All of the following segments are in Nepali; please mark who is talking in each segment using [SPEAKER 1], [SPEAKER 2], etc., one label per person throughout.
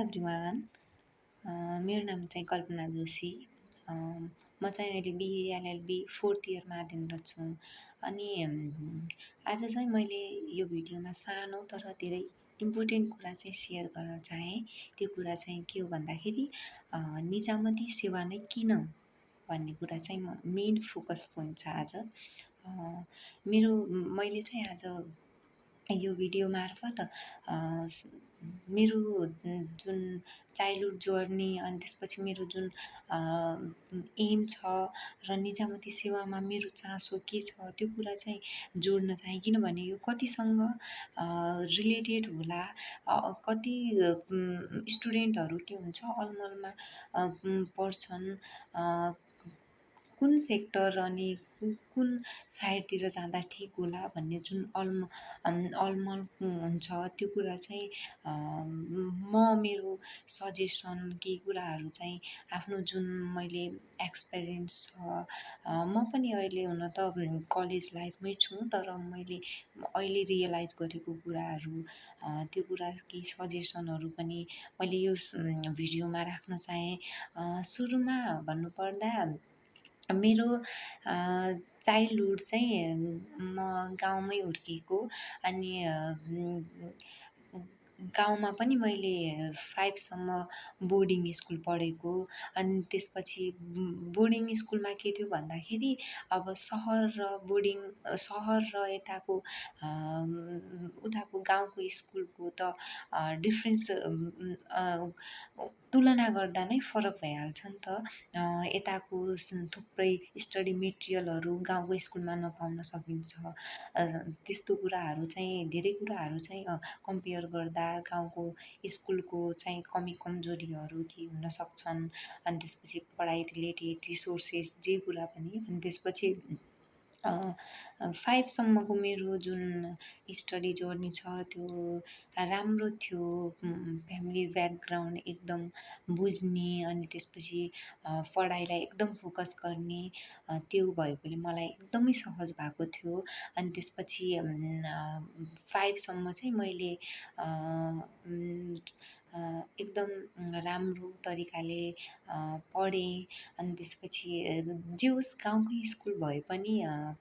[SPEAKER 1] एभ्रिवान। मेरो नाम चाहिँ कल्पना जोशी। म चाहिँ अहिले बिए एलएलबी 4th इयरमा अध्ययनरत छु। अनि आज चाहिँ मैले यो भिडियोमा सानो तर धेरै इम्पोर्टेन्ट कुरा चाहिँ सेयर गर्न चाहेँ। त्यो कुरा चाहिँ के हो भन्दाखेरि निजामती सेवा नै किन भन्ने कुरा चाहिँ मेन फोकस पोइन्ट छ आज। मैले चाहिँ आज यो भिडियो मार्फत मेरो जुन चाइल्डहुड जर्नी अनि त्यसपछि मेरो जुन एम छ र निजामती सेवामा मेरो चासो के छ त्यो कुरा चाहिँ जोड्न चाहेँ। किनभने यो कतिसँग रिलेटेड होला, कति स्टुडेन्टहरू के हुन्छ अलमलमा पढ्छन्, कुन सेक्टर अनि कुन साइडतिर जाँदा ठिक होला भन्ने जुन अलमल हुन्छ त्यो कुरा चाहिँ मेरो सजेसन केही कुराहरू चाहिँ आफ्नो जुन मैले एक्सपिरियन्स छ। म पनि अहिले हुन त कलेज लाइफमै छु, तर मैले अहिले रियलाइज गरेको कुराहरू त्यो कुरा केही सजेसनहरू पनि मैले यो भिडियोमा राख्न चाहेँ। सुरुमा भन्नुपर्दा मेरो चाइल्डहुड चाहिँ म गाउँमै हुर्किएको। अनि गाउँमा पनि मैले 5 सम्म बोर्डिङ स्कुल पढेको। अनि त्यसपछि बोर्डिङ स्कुलमा के थियो भन्दाखेरि अब सहर र यताको उताको गाउँको स्कुलको त डिफ्रेन्स तुलना गर्दा नै फरक भइहाल्छ नि त। यताको थुप्रै स्टडी मेटेरियलहरू गाउँको स्कुलमा नपाउन सकिन्छ। त्यस्तो कुराहरू चाहिँ धेरै कुराहरू चाहिँ कम्पेयर गर्दा गाउँको स्कुलको चाहिँ कमी कमजोरीहरू के हुन सक्छन्। अनि त्यसपछि पढाइ रिलेटेड रिसोर्सेस जे कुरा पनि। अनि त्यसपछि 5 सम्मको मेरो जुन स्टडी जर्नी छ त्यो राम्रो थियो। फ्यामिली ब्याकग्राउन्ड एकदम बुझ्ने अनि त्यसपछि पढाइलाई एकदम फोकस गर्ने त्यो भएकोले मलाई एकदमै सहज भएको थियो। अनि त्यसपछि 5 सम्म चाहिँ मैले एकदम राम्रो तरिकाले पढेँ। अनि त्यसपछि जे होस् गाउँकै स्कुल भए पनि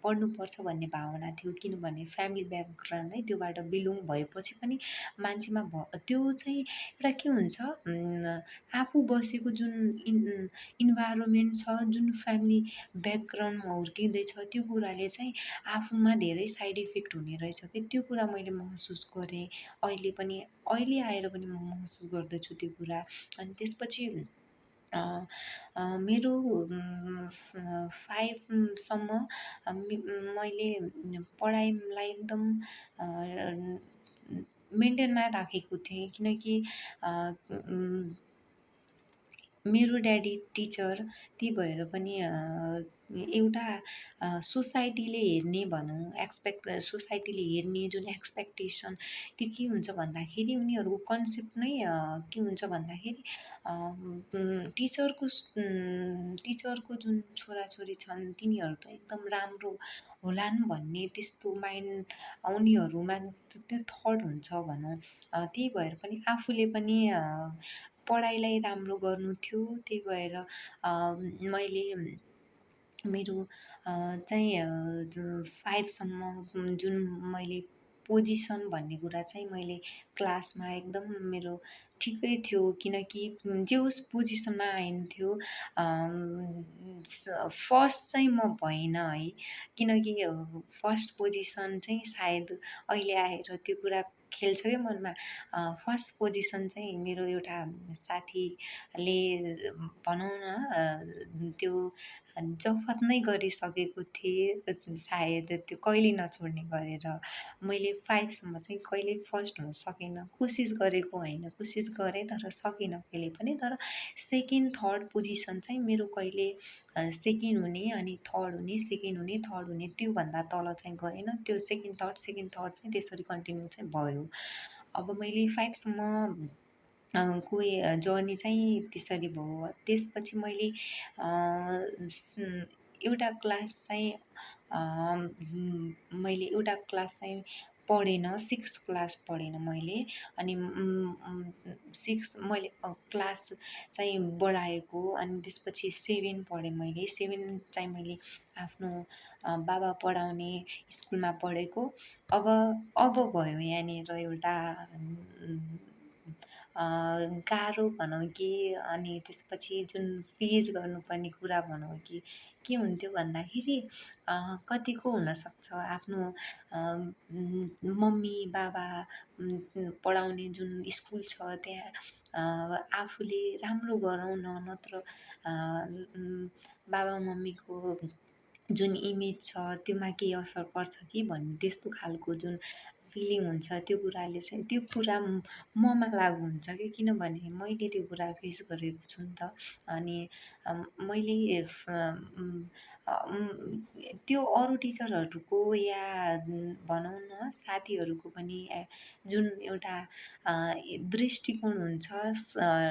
[SPEAKER 1] पढ्नुपर्छ भन्ने भावना थियो। किनभने फ्यामिली ब्याकग्राउन्ड है त्योबाट बिलोङ भएपछि पनि मान्छेमा त्यो चाहिँ एउटा के हुन्छ, आफू बसेको जुन इन्भाइरोमेन्ट छ, जुन फ्यामिली ब्याकग्राउन्डमा हुर्किँदैछ त्यो कुराले चाहिँ आफूमा धेरै साइड इफेक्ट हुने रहेछ कि त्यो कुरा मैले महसुस गरेँ। अहिले आएर पनि म महसुस गर्दछु त्यो कुरा। अनि त्यसपछि मेरो 5 सम्म मैले पढाइलाई एकदम मेन्टेनमा राखेको थिएँ। किनकि मेरो ड्याडी टिचर, त्यही भएर पनि एउटा सोसाइटीले हेर्ने भनौँ सोसाइटीले हेर्ने जुन एक्सपेक्टेसन त्यो के हुन्छ भन्दाखेरि उनीहरूको कन्सेप्ट नै के हुन्छ भन्दाखेरि टिचरको जुन छोराछोरी छन् तिनीहरू त एकदम राम्रो होलान् भन्ने त्यस्तो माइन्ड उनीहरूमा त्यो थट हुन्छ भनौँ। त्यही भएर पनि आफूले पनि पढाइलाई राम्रो गर्नु थियो। त्यही भएर मैले मेरो चाहिँ 5 सम्म जुन मैले पोजिसन भन्ने कुरा चाहिँ मैले क्लासमा एकदम मेरो ठिकै थियो। किनकि जे होस् पोजिसनमा आइन्थ्यो। फर्स्ट चाहिँ म भइनँ है, किनकि फर्स्ट पोजिसन चाहिँ सायद अहिले आएर त्यो कुरा खेल्छ क्या मनमा। फर्स्ट पोजिसन चाहिँ मेरो एउटा साथीले भनौँ न त्यो जफत नै गरिसकेको थिएँ सायद, त्यो कहिले नछोड्ने गरेर। मैले 5 सम्म चाहिँ कहिल्यै फर्स्ट हुन सकिनँ। कोसिस गरेको होइन, कोसिस गरेँ तर सकिनँ कहिले पनि। तर सेकेन्ड थर्ड पोजिसन चाहिँ मेरो कहिले सेकेन्ड हुने अनि थर्ड हुने, सेकेन्ड हुने, थर्ड हुने त्योभन्दा तल चाहिँ गएन। त्यो सेकेन्ड थर्ड चाहिँ त्यसरी कन्टिन्यू चाहिँ भयो। अब मैले 5 सम्म को जर्नी चाहिँ त्यसरी भयो। त्यसपछि मैले एउटा क्लास चाहिँ पढेन, 6 क्लास पढेन मैले। अनि 6 मैले क्लास चाहिँ बढाएको, अनि त्यसपछि 7 पढेँ मैले। 7 चाहिँ मैले आफ्नो बाबा पढाउने स्कुलमा पढेको। अब अब भयो यहाँनिर एउटा गाह्रो भनौँ कि, अनि त्यसपछि जुन फेस गर्नुपर्ने कुरा भनौँ कि, के हुन्थ्यो भन्दाखेरि कतिको हुनसक्छ आफ्नो मम्मी बाबा पढाउने जुन स्कुल छ त्यहाँ आफूले राम्रो गरौँ न, नत्र बाबा मम्मीको जुन इमेज छ त्योमा केही असर पर्छ कि भन्ने त्यस्तो खालको जुन फिलिङ हुन्छ, त्यो कुराले चाहिँ त्यो कुरा ममा लागु हुन्छ कि, किनभने मैले त्यो कुरा फेस गरेको छु नि त। अनि मैले त्यो अरू टिचरहरूको या भनौँ न साथीहरूको पनि जुन एउटा दृष्टिकोण हुन्छ,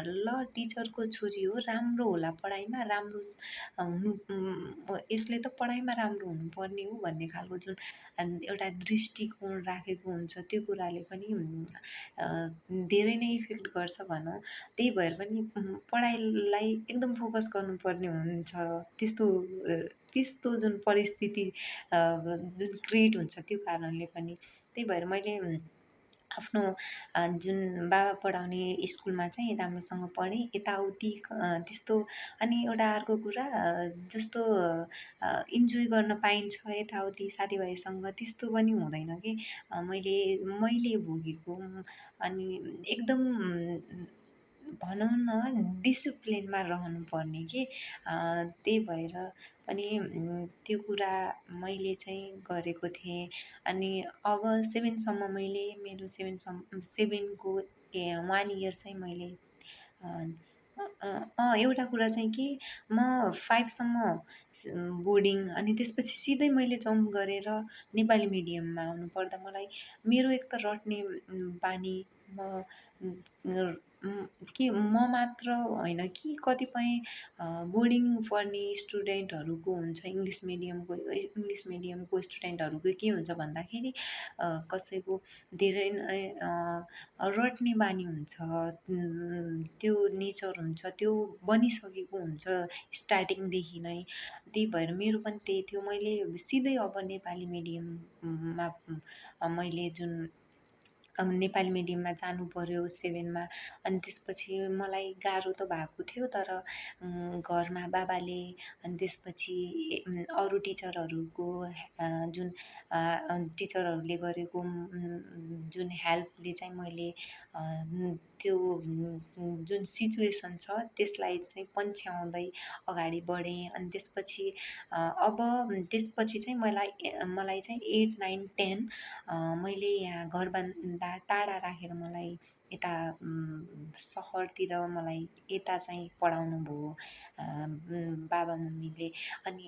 [SPEAKER 1] ल टिचरको छोरी हो, राम्रो होला पढाइमा, राम्रो हुनु यसले त पढाइमा राम्रो हुनुपर्ने हो भन्ने खालको जुन एउटा दृष्टिकोण राखेको हुन्छ, त्यो कुराले पनि धेरै नै इफेक्ट गर्छ भनौँ। त्यही भएर पनि पढाइलाई एकदम फोकस गर्नुपर्ने हुन्छ। त्यस्तो त्यस्तो जुन परिस्थिति जुन क्रिएट हुन्छ त्यो कारणले पनि। त्यही भएर मैले आफ्नो जुन बाबा पढाउने स्कुलमा चाहिँ राम्रोसँग पढेँ। यताउति त्यस्तो। अनि एउटा अर्को कुरा, जस्तो इन्जोय गर्न पाइन्छ यताउति साथीभाइसँग त्यस्तो पनि हुँदैन कि। मैले मैले भोगेको अनि एकदम भनौँ न डिसिप्लिनमा रहनुपर्ने कि, त्यही भएर पनि त्यो कुरा मैले चाहिँ गरेको थिएँ। अनि अब 7सम्म मैले मेरो 7को 1 इयर चाहिँ मैले एउटा कुरा चाहिँ कि म 5सम्म बोर्डिङ, अनि त्यसपछि सिधै मैले जम्प गरेर नेपाली मिडियममा आउनुपर्दा मलाई मेरो एक त रट्ने बानी, म के म मात्र होइन कि कतिपय बोर्डिङ पढ्ने स्टुडेन्टहरूको हुन्छ, इङ्ग्लिस मिडियमको स्टुडेन्टहरूको के हुन्छ भन्दाखेरि कसैको धेरै नै रट्ने बानी हुन्छ, त्यो नेचर हुन्छ, त्यो बनिसकेको हुन्छ स्टार्टिङदेखि नै। त्यही भएर मेरो पनि त्यही थियो। मैले सिधै अब नेपाली मिडियममा मैले जुन नेपाली मिडियममा जानु पर्यो 7मा। अनि त्यसपछि मलाई गाह्रो त भएको थियो, तर घरमा बाबाले, अनि त्यसपछि अरू टिचरहरूको जुन टिचरहरूले गरेको जुन हेल्पले चाहिँ मैले त्यो जुन सिचुएसन छ त्यसलाई चाहिँ पन्छ्याउँदै अगाडि बढेँ। अनि त्यसपछि त्यसपछि चाहिँ मलाई चाहिँ 8, 9, 10 मैले यहाँ घरभन्दा टाढा राखेर मलाई यता सहरतिर मलाई यता चाहिँ पढाउनु भयो बाबा मम्मीले। अनि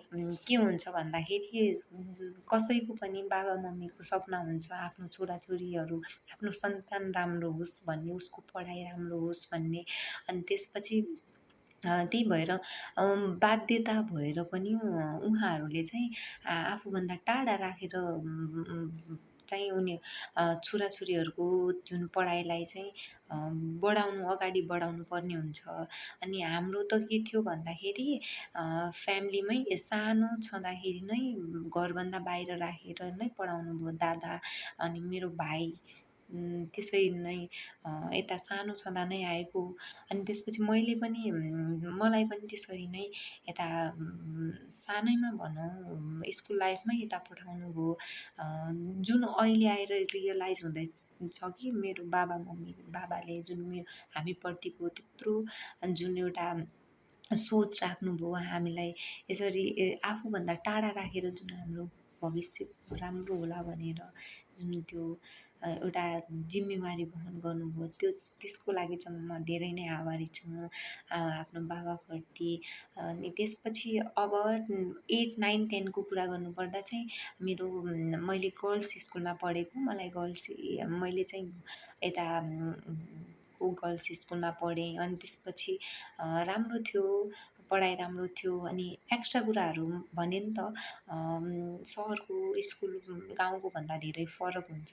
[SPEAKER 1] के हुन्छ भन्दाखेरि कसैको पनि बाबा मम्मीको सपना हुन्छ आफ्नो छोराछोरीहरू, आफ्नो सन्तान राम्रो होस् भन्ने, उसको पढाइ राम्रो होस् भन्ने। अनि त्यसपछि त्यही भएर बाध्यता भएर पनि उहाँहरूले चाहिँ आफूभन्दा टाढा राखेर चाहिँ उनी छोराछोरीहरूको जुन पढाइलाई चाहिँ अगाडि बढाउनु पर्ने हुन्छ। अनि हाम्रो त के थियो भन्दाखेरि फ्यामिलीमै सानो छँदाखेरि नै घरभन्दा बाहिर राखेर नै पढाउनु भयो दादा अनि मेरो भाइ। त्यसरी नै यता सानो छँदा नै आएको। अनि त्यसपछि मलाई पनि त्यसरी नै यता सानैमा भनौँ स्कुल लाइफमै यता पठाउनु भयो। जुन अहिले आएर रियलाइज हुँदैछ कि मेरो बाबाले जुन हामीप्रतिको त्यत्रो जुन एउटा सोच राख्नुभयो हामीलाई यसरी आफूभन्दा टाढा राखेर, जुन हाम्रो भविष्य राम्रो होला भनेर जुन त्यो एउटा जिम्मेवारी वहन गर्नुभयो, त्यसको लागि चाहिँ म धेरै नै आभारी छु आफ्नो बाबाप्रति। अनि त्यसपछि अब 8, 9, 10को कुरा गर्नुपर्दा चाहिँ मैले गर्ल्स स्कुलमा पढेको। मैले चाहिँ यता गर्ल्स स्कुलमा पढेँ। अनि त्यसपछि राम्रो थियो पढाइ राम्रो थियो अनि एक्स्ट्रा कुराहरू भने नि त सहरको स्कुल गाउँको भन्दा धेरै फरक हुन्छ।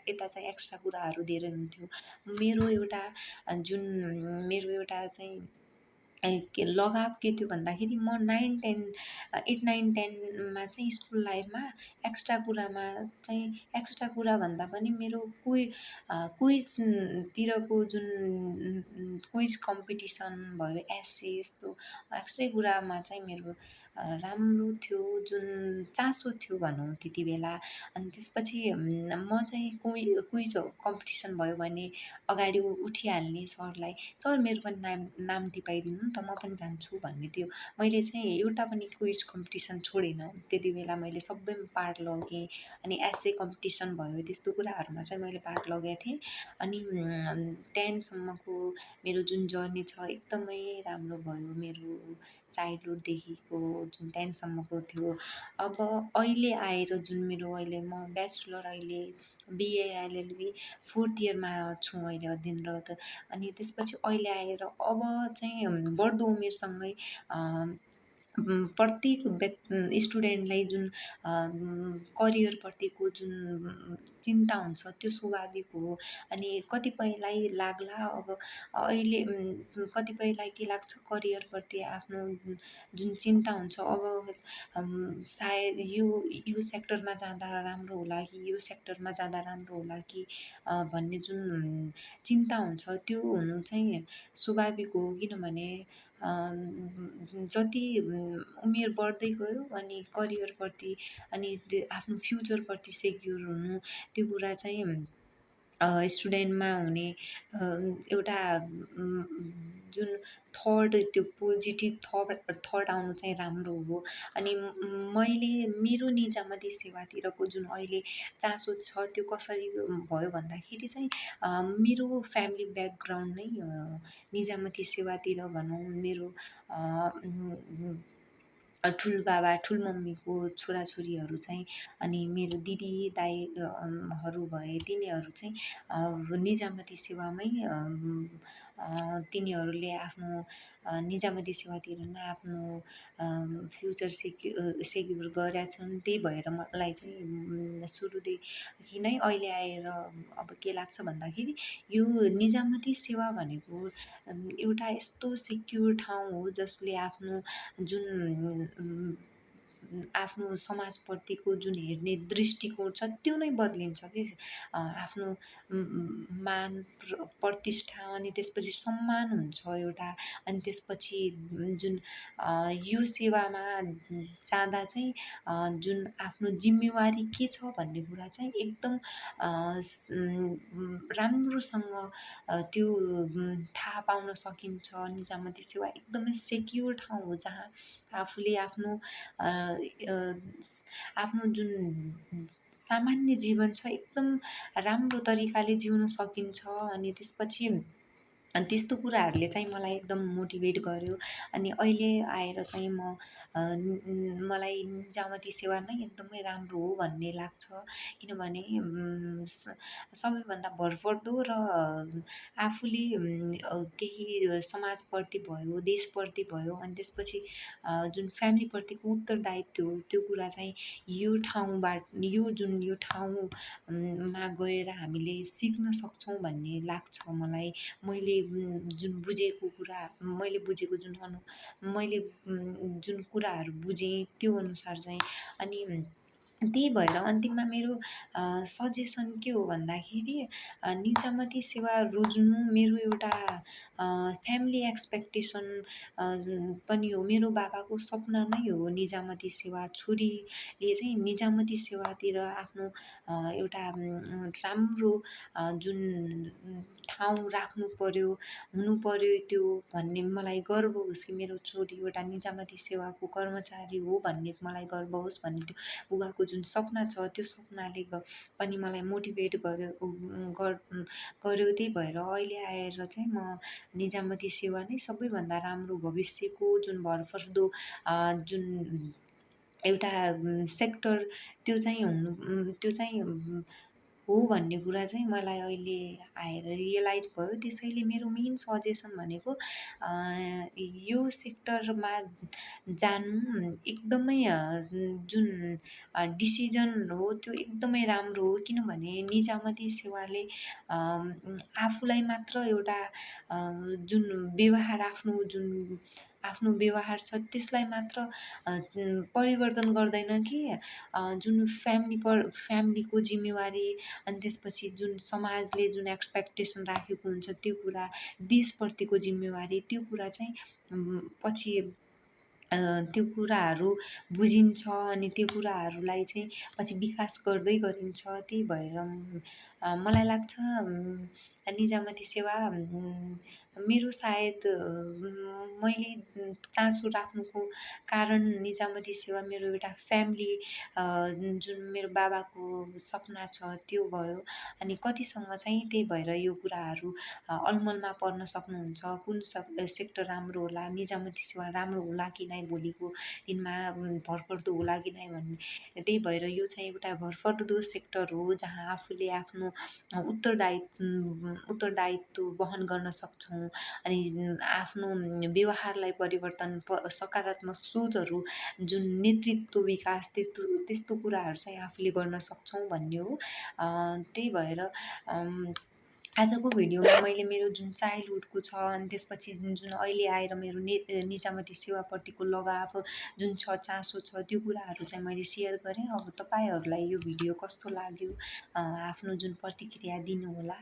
[SPEAKER 1] यता चाहिँ एक्स्ट्रा कुराहरू धेरै हुन्थ्यो। मेरो एउटा जुन मेरो एउटा चाहिँ के लगाव के थियो भन्दाखेरि म 8, 9, 10 मा चाहिँ स्कुल लाइफमा एक्स्ट्रा कुरामा चाहिँ एक्स्ट्रा कुरा भन्दा पनि मेरो क्विजतिरको जुन क्विज कम्पिटिसन भयो, एसे यस्तो एक्स्ट्रै कुरामा चाहिँ मेरो राम्रो थियो, जुन चासो थियो भनौँ त्यति बेला। अनि त्यसपछि म चाहिँ क्विज कम्पिटिसन भयो भने अगाडि उठिहाल्ने सरलाई, "सर मेरो पनि नाम टिपाइदिनु नि त, म पनि जान्छु" भन्ने थियो। मैले चाहिँ एउटा पनि क्विज कम्पिटिसन छोडेन। त्यति बेला मैले सबैमा पार्ट लगेँ। अनि एसे कम्पिटिसन भयो, त्यस्तो कुराहरूमा चाहिँ मैले पार्ट लगेको थिएँ। अनि 10 सम्मको मेरो जुन जर्नी छ एकदमै राम्रो भयो। मेरो चाइल्डहुडदेखिको जुन 10 सम्मको थियो। अब अहिले आएर जुन मेरो अहिले म ब्याचलर अहिले बिए एलएलबी 4th इयरमा छु अहिले अध्ययनरत। अनि त्यसपछि अहिले आएर अब चाहिँ बढ्दो उमेरसँगै प्रत्येक स्टुडेन्टलाई जुन करियरप्रतिको जुन चिन्ता हुन्छ त्यो स्वाभाविक हो। अनि कतिपयलाई लाग्ला अब अहिले कतिपयलाई के लाग्छ करियरप्रति आफ्नो जुन चिन्ता हुन्छ अब सायद यो सेक्टरमा जाँदा राम्रो होला कि यो सेक्टरमा जाँदा राम्रो होला कि भन्ने जुन चिन्ता हुन्छ त्यो हुनु चाहिँ स्वाभाविक हो। किनभने जति उमेर बढ्दै गयो अनि करियरप्रति अनि आफ्नो फ्युचरप्रति सेक्युर हुनु त्यो कुरा चाहिँ स्टुडेन्टमा हुने एउटा जुन थट त्यो पोजिटिभ थट आउनु चाहिँ राम्रो हो। अनि मैले मेरो निजामती सेवातिरको जुन अहिले चासो छ त्यो कसरी भयो भन्दाखेरि चाहिँ मेरो फ्यामिली ब्याकग्राउन्ड नै निजामती सेवातिर भनौँ। मेरो ठुलबाबा ठुलमम्मीको छोराछोरीहरू चाहिँ अनि मेरो दिदी दाइ हरू भए तिनीहरू चाहिँ निजामती सेवामै तिनीहरूले आफ्नो निजामती सेवातिर नै आफ्नो फ्युचर सेक्युर गरेका छन्। त्यही भएर मलाई चाहिँ सुरुदेखि नै अहिले आएर अब के लाग्छ भन्दाखेरि यो निजामती सेवा भनेको एउटा यस्तो सेक्युर ठाउँ हो जसले आफ्नो जुन आफ्नो समाजप्रतिको जुन हेर्ने दृष्टिकोण छ त्यो नै बदलिन्छ कि आफ्नो मान प्रतिष्ठा अनि त्यसपछि सम्मान हुन्छ एउटा। अनि त्यसपछि जुन यो सेवामा जाँदा चाहिँ जुन आफ्नो जिम्मेवारी के छ भन्ने कुरा चाहिँ एकदम राम्रोसँग त्यो थाहा पाउन सकिन्छ। निजामती सेवा एकदमै सेक्युर ठाउँ हो जहाँ आफूले आफ्नो आफ्नो जुन सामान्य जीवन छ एकदम राम्रो तरिकाले जिउन सकिन्छ। अनि त्यसपछि त्यस्तो कुराहरूले चाहिँ मलाई एकदम मोटिभेट गर्यो। अनि अहिले आएर चाहिँ मलाई निजामती सेवा नै एकदमै राम्रो हो भन्ने लाग्छ। किनभने सबैभन्दा भरपर्दो र आफूले केही समाजप्रति भयो, देशप्रति भयो अनि त्यसपछि जुन फ्यामिलीप्रतिको उत्तरदायित्व हो त्यो कुरा चाहिँ यो ठाउँमा गएर हामीले सिक्न सक्छौँ भन्ने लाग्छ मलाई। मैले बुझेको जुन कुराहरू बुझेँ त्यो अनुसार चाहिँ। अनि त्यही भएर अन्तिममा मेरो सजेसन के हो भन्दाखेरि निजामती सेवा रोज्नु मेरो एउटा फ्यामिली एक्सपेक्टेसन पनि हो। मेरो बाबाको सपना नै हो निजामती सेवा। छोरीले चाहिँ निजामती सेवातिर आफ्नो एउटा राम्रो जुन ठाउँ राख्नु पर्यो, हुनु पर्यो त्यो भन्ने मलाई गर्व होस् कि मेरो छोरी एउटा निजामती सेवाको कर्मचारी हो भन्ने मलाई गर्व होस् भन्ने त्यो बुबाको जुन सपना छ त्यो सपनाले पनि मलाई मोटिभेट गर्यो। त्यही भएर अहिले आएर चाहिँ म निजामती सेवा नै सबैभन्दा राम्रो भविष्यको जुन भरपर्दो जुन एउटा सेक्टर त्यो चाहिँ हो भन्ने कुरा चाहिँ मलाई अहिले आएर रियलाइज भयो। त्यसैले मेरो मेन सजेसन भनेको यो सेक्टरमा जानु एकदमै जुन डिसिजन हो त्यो एकदमै राम्रो हो। किनभने निजामती सेवाले आफूलाई मात्र एउटा जुन व्यवहार आफ्नो व्यवहार छ त्यसलाई मात्र परिवर्तन गर्दैन कि जुन फ्यामिलीको जिम्मेवारी अनि त्यसपछि जुन समाजले जुन एक्सपेक्टेसन राखेको हुन्छ त्यो कुरा, देशप्रतिको जिम्मेवारी त्यो कुरा चाहिँ पछि त्यो कुराहरू बुझिन्छ अनि त्यो कुराहरूलाई चाहिँ पछि विकास गर्दै गरिन्छ। त्यही भएर मलाई लाग्छ निजामती सेवा मेरो सायद मैले चासो राख्नुको कारण निजामती सेवा मेरो एउटा फ्यामिली जुन मेरो बाबाको सपना छ त्यो भयो। अनि कतिसँग चाहिँ त्यही भएर यो कुराहरू अलमलमा पर्न सक्नुहुन्छ। कुन सेक्टर राम्रो होला, निजामती सेवा राम्रो होला कि नै भोलिको दिनमा भरपर्दो होला कि नै भन्ने। त्यही भएर यो चाहिँ एउटा भरपर्दो सेक्टर हो जहाँ आफूले आफ्नो उत्तरदायित्व वहन गर्न सक्छौँ। अनि आफ्नो व्यवहारलाई परिवर्तन सकारात्मक सोचहरू जुन नेतृत्व विकास त्यस्तो कुराहरू चाहिँ आफूले गर्न सक्छौँ भन्ने हो। त्यही भएर आजको भिडियोमा मैले मेरो जुन चाइल्डहुडको छ अनि त्यसपछि जुन अहिले आएर मेरो निजामती सेवाप्रतिको लगाव जुन छ, चासो छ त्यो कुराहरू चाहिँ मैले सेयर गरेँ। अब तपाईँहरूलाई यो भिडियो कस्तो लाग्यो आफ्नो जुन प्रतिक्रिया दिनुहोला।